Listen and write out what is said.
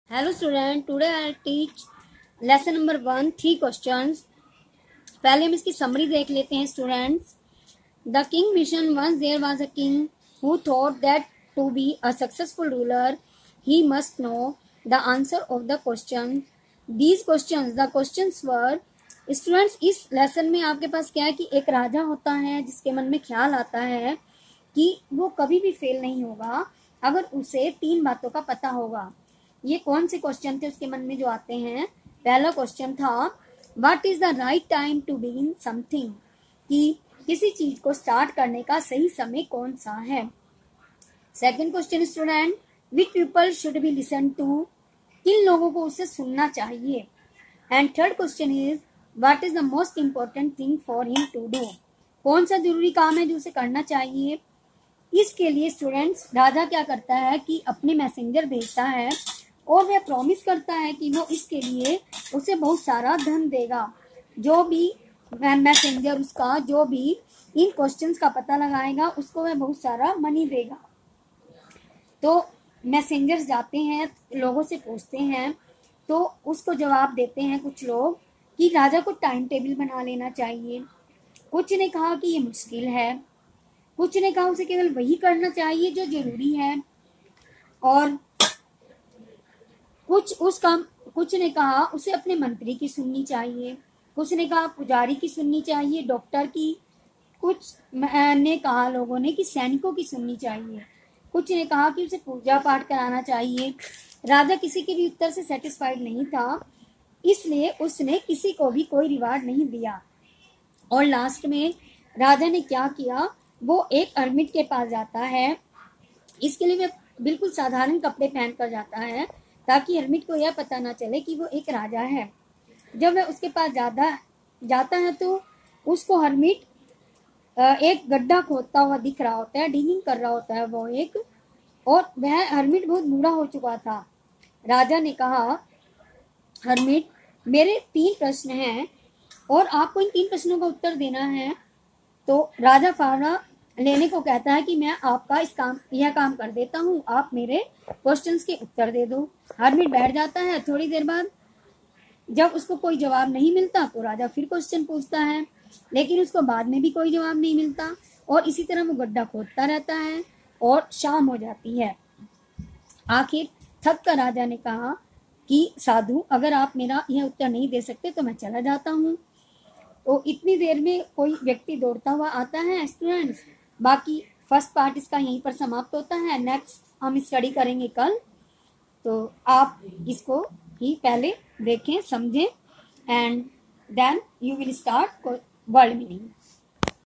Hello student, today I'll teach lesson number 1, 3 questions. पहले हम इसकी समरी देख लेते हैं students. The king mission. Once there was a king who thought that to be a successful ruler he must know the answer of the question. These questions, the questions were. Students इस lesson में आपके पास क्या है कि एक राजा होता है जिसके मन में ख्याल आता है कि वो कभी भी फेल नहीं होगा अगर उसे 3 बातों का पता होगा. ये कौन से क्वेश्चन थे उसके मन में जो आते हैं. पहला क्वेश्चन था what is the right time to begin something, कि किसी चीज को स्टार्ट करने का सही समय कौन सा है. Second question student, which people should be listen to, किन लोगों को उसे सुनना चाहिए. And third question is what is the most important thing for him to do, कौन सा जरूरी काम है जो उसे करना चाहिए. इसके लिए स्टूडेंट्स राजा क्या करता है कि अपने मैसेंजर भेजता है और वह प्रॉमिस करता है कि वो इसके लिए उसे बहुत सारा धन देगा. जो भी मैसेंजर उसका जो भी इन क्वेश्चंस का पता लगाएगा उसको वह बहुत सारा मनी देगा. तो मैसेंजर्स जाते हैं, लोगों से पूछते हैं, तो उसको जवाब देते हैं कुछ लोग कि राजा को टाइम टेबल बना लेना चाहिए. कुछ ने कहा कि ये मुश्किल है, कुछ ने कहा उसे केवल वही करना चाहिए जो जरूरी है, और कुछ ने कहा उसे अपने मंत्री की सुननी चाहिए, कुछ ने कहा पुजारी की सुननी चाहिए, डॉक्टर की, कुछ ने कहा लोगों ने कि सैनिकों की सुननी चाहिए, कुछ ने कहा कि उसे पूजा पाठ कराना चाहिए. राजा किसी के भी उत्तर से सेटिस्फाइड नहीं था, इसलिए उसने किसी को भी कोई रिवार्ड नहीं दिया. और लास्ट में राजा ने क्या किया, वो एक हर्मिट के पास जाता है. इसके लिए वह बिल्कुल साधारण कपड़े पहन कर जाता है ताकि हर्मिट को यह पता ना चले कि वो एक राजा है. जब वह उसके पास जाता है तो उसको हर्मिट एक गड्ढा खोदता हुआ दिख रहा होता है, डिगिंग कर रहा होता है वो एक, और वह हर्मिट बहुत बूढ़ा हो चुका था. राजा ने कहा हर्मिट मेरे 3 प्रश्न हैं और आपको इन 3 प्रश्नों का उत्तर देना है. तो राजा फावड़ा लेने को कहता है कि मैं आपका यह काम कर देता हूँ, आप मेरे क्वेश्चंस के उत्तर दे दो. हर्मिट बैठ जाता है. थोड़ी देर बाद जब उसको कोई जवाब नहीं मिलता तो राजा फिर क्वेश्चन पूछता है, लेकिन उसको बाद में भी कोई जवाब नहीं मिलता, और इसी तरह वो गड्ढा खोदता रहता है और शाम हो जाती है. आखिर थक कर राजा ने कहा कि साधु, अगर आप मेरा यह उत्तर नहीं दे सकते तो मैं चला जाता हूँ. तो इतनी देर में कोई व्यक्ति दौड़ता हुआ आता है. स्टूडेंट्स, बाकी फर्स्ट पार्ट इसका यहीं पर समाप्त होता है. नेक्स्ट हम स्टडी करेंगे कल. तो आप इसको ही पहले देखें, समझें, and then you will start word meaning.